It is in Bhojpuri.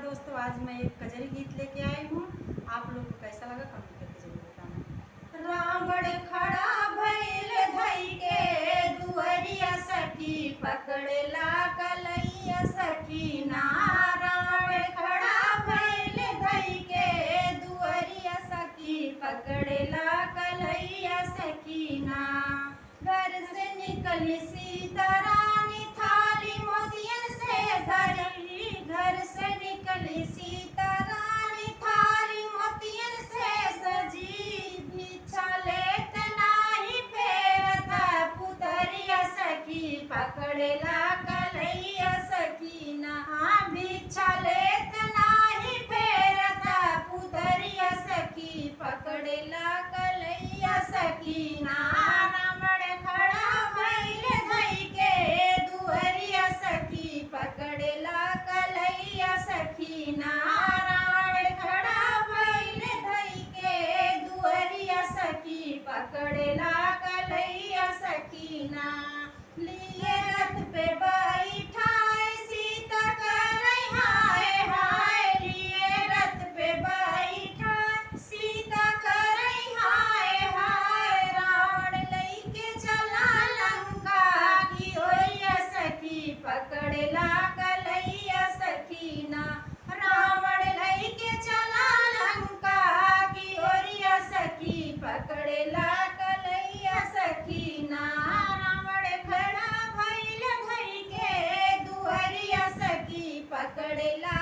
दोस्तों, आज मैं एक कजरी गीत लेके आई हूँ। आप लोग को कैसा लगा कमेंट करके जरूर बताना। रावण खड़ा भइल धई के दुअरिया सखी पकड़ला कलैया सखीना। रावण खड़ा भइल धई के दुअरिया सखी पकड़ला कलैया सखीना। घर से निकली सीता रानी थाली मोतियन से भरी। घर से निकली सीता रानी थाली मोतियन से सजी। भिक्षा लेत नाही फेरत पुतरिया सखी पकड़ला कलैया सखीना। भिक्षा लेत नाही फेरत पुतरिया सखी पकड़ला कलैया सखीना। रावण खड़ा भइल धई के दुअरिया सखी पकड़ला कलैया सखीना। रावण खड़ा भइल धई के दुअरिया सखी पकड़ला कलैया सखीना। लिए रथ पे बैठाए सीता करई हाय हाय। लिए रथ पे बैठाए सीता करई हाय हाय। रावण लइके चला लंका की ओरिया सखी पकड़ला कलैया सखीना। रावण लइके चला लंका की ओरिया सखी पकड़ला कलैया सखीना। रावण खड़ा भइल धई के दुअरिया सखी पकड़ला